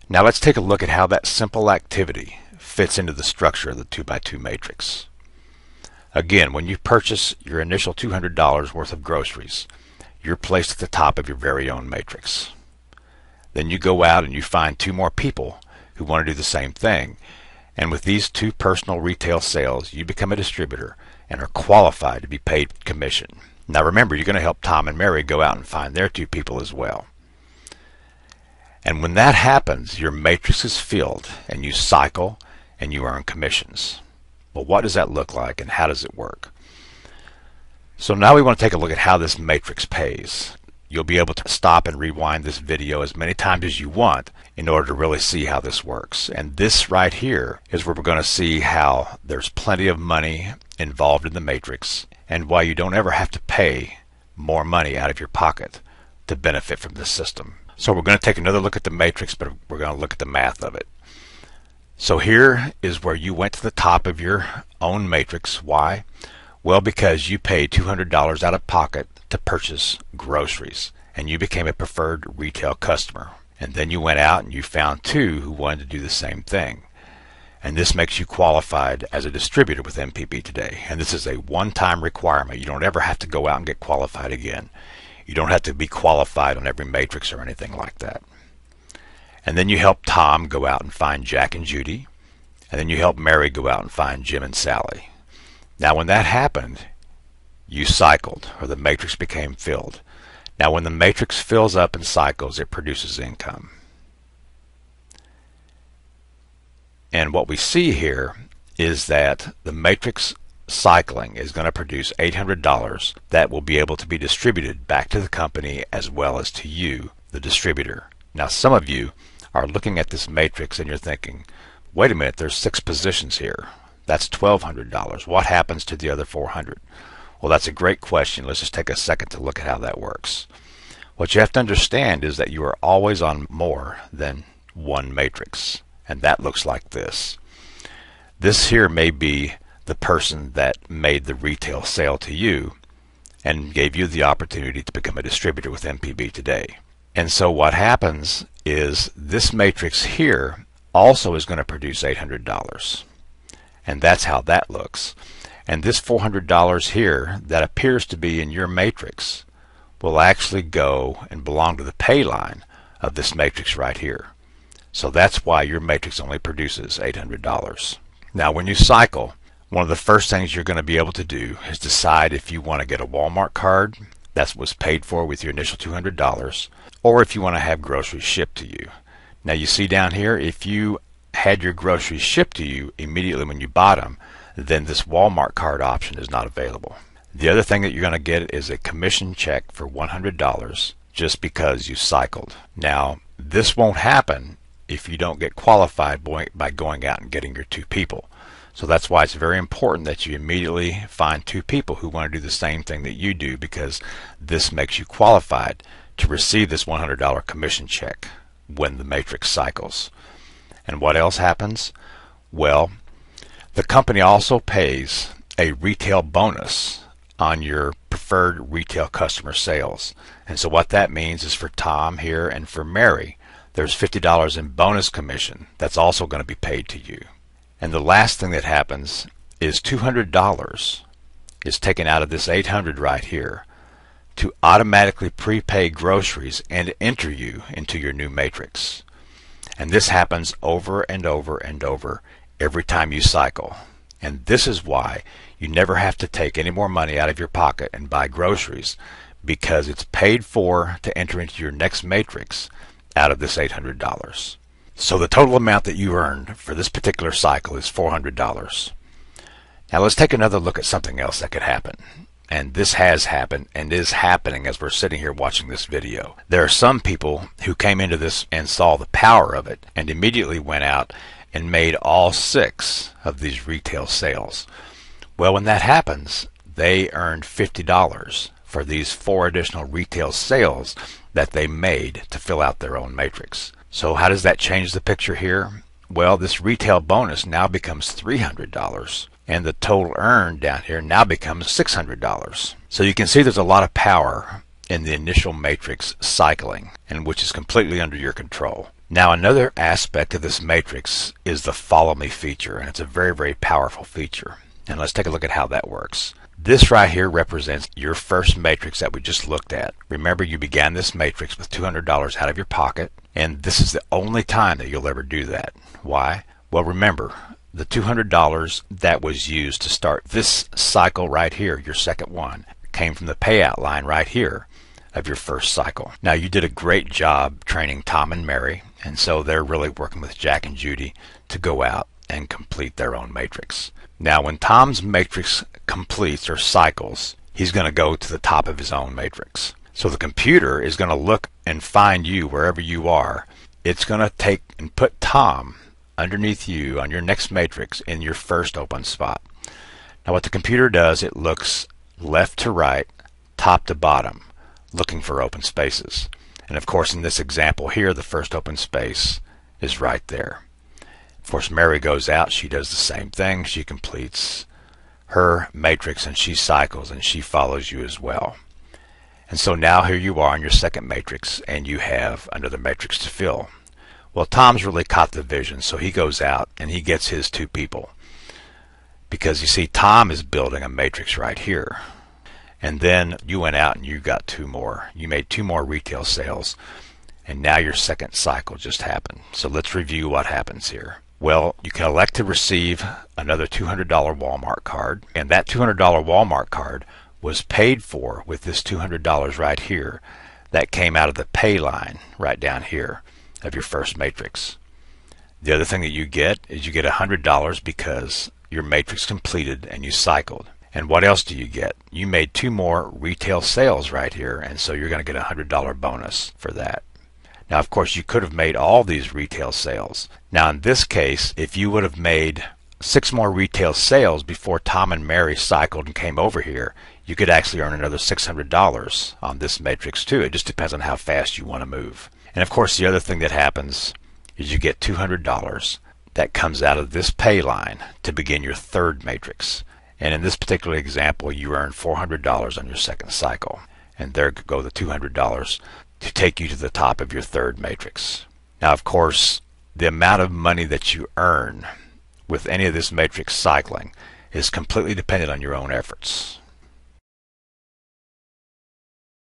Now let's take a look at how that simple activity fits into the structure of the 2x2 matrix. Again, when you purchase your initial $200 worth of groceries, you're placed at the top of your very own matrix. Then you go out and you find two more people who want to do the same thing. And with these two personal retail sales, you become a distributor and are qualified to be paid commission. Now remember, you're going to help Tom and Mary go out and find their two people as well. And when that happens, your matrix is filled and you cycle and you earn commissions. Well, what does that look like and how does it work? So now we want to take a look at how this matrix pays. You'll be able to stop and rewind this video as many times as you want in order to really see how this works. And this right here is where we're going to see how there's plenty of money involved in the matrix and why you don't ever have to pay more money out of your pocket to benefit from this system. So we're going to take another look at the matrix, but we're going to look at the math of it. So here is where you went to the top of your own matrix. Why? Well, because you paid $200 out of pocket to purchase groceries and you became a preferred retail customer. And then you went out and you found two who wanted to do the same thing. And this makes you qualified as a distributor with MPB Today. And this is a one-time requirement. You don't ever have to go out and get qualified again. You don't have to be qualified on every matrix or anything like that. And then you help Tom go out and find Jack and Judy. And then you help Mary go out and find Jim and Sally. Now when that happened, you cycled, or the matrix became filled. Now when the matrix fills up and cycles, it produces income. And what we see here is that the matrix cycling is going to produce $800 that will be able to be distributed back to the company as well as to you, the distributor. Now some of you are looking at this matrix and you're thinking, wait a minute, there's 6 positions here. That's $1,200. What happens to the other 400? Well, that's a great question. Let's just take a second to look at how that works. What you have to understand is that you are always on more than one matrix, and that looks like this. This here may be the person that made the retail sale to you and gave you the opportunity to become a distributor with MPB Today. And so what happens is this matrix here also is going to produce $800. And that's how that looks. And this $400 here that appears to be in your matrix will actually go and belong to the pay line of this matrix right here. So that's why your matrix only produces $800. Now when you cycle, one of the first things you're going to be able to do is decide if you want to get a Walmart card that was paid for with your initial $200, or if you want to have groceries shipped to you. Now you see down here, if you had your groceries shipped to you immediately when you bought them, then this Walmart card option is not available. The other thing that you're going to get is a commission check for $100 just because you cycled. Now this won't happen if you don't get qualified by going out and getting your two people. So that's why it's very important that you immediately find two people who want to do the same thing that you do, because this makes you qualified to receive this $100 commission check when the matrix cycles. And what else happens? Well, the company also pays a retail bonus on your preferred retail customer sales. And so what that means is for Tom here and for Mary, there's $50 in bonus commission that's also going to be paid to you. And the last thing that happens is $200 is taken out of this $800 right here to automatically prepay groceries and enter you into your new matrix. And this happens over and over and over every time you cycle. And this is why you never have to take any more money out of your pocket and buy groceries, because it's paid for to enter into your next matrix out of this $800. So the total amount that you earned for this particular cycle is $400. Now let's take another look at something else that could happen. And this has happened and is happening as we're sitting here watching this video. There are some people who came into this and saw the power of it and immediately went out and made all 6 of these retail sales. Well, when that happens, they earned $50 for these 4 additional retail sales that they made to fill out their own matrix. So how does that change the picture here? Well, this retail bonus now becomes $300. And the total earned down here now becomes $600. So you can see there's a lot of power in the initial matrix cycling, and which is completely under your control. Now another aspect of this matrix is the follow me feature, and it's a very, very powerful feature. And let's take a look at how that works. This right here represents your first matrix that we just looked at. Remember, you began this matrix with $200 out of your pocket, and this is the only time that you'll ever do that. Why? Well, remember, the $200 that was used to start this cycle right here, your second one, came from the payout line right here of your first cycle. Now, you did a great job training Tom and Mary, and so they're really working with Jack and Judy to go out and complete their own matrix. Now, when Tom's matrix completes or cycles, he's going to go to the top of his own matrix. So the computer is going to look and find you wherever you are. It's going to take and put Tom underneath you on your next matrix in your first open spot. Now, what the computer does, it looks left to right, top to bottom, looking for open spaces. And of course, in this example here, the first open space is right there. Of course, Mary goes out, she does the same thing, she completes her matrix and she cycles and she follows you as well. And so now here you are in your second matrix and you have another matrix to fill. Well, Tom's really caught the vision, so he goes out and he gets his two people. Because you see, Tom is building a matrix right here. And then you went out and you got two more. You made two more retail sales. And now your second cycle just happened. So let's review what happens here. Well, you can elect to receive another $200 Walmart card. And that $200 Walmart card was paid for with this $200 right here that came out of the pay line right down here of your first matrix. The other thing that you get is you get $100 because your matrix completed and you cycled. And what else do you get? You made two more retail sales right here, and so you're going to get a $100 bonus for that. Now, of course, you could have made all these retail sales. Now, in this case, if you would have made 6 more retail sales before Tom and Mary cycled and came over here, you could actually earn another $600 on this matrix too. It just depends on how fast you want to move. And of course, the other thing that happens is you get $200 that comes out of this pay line to begin your third matrix. And in this particular example, you earn $400 on your second cycle. And there go the $200 to take you to the top of your third matrix. Now, of course, the amount of money that you earn with any of this matrix cycling is completely dependent on your own efforts.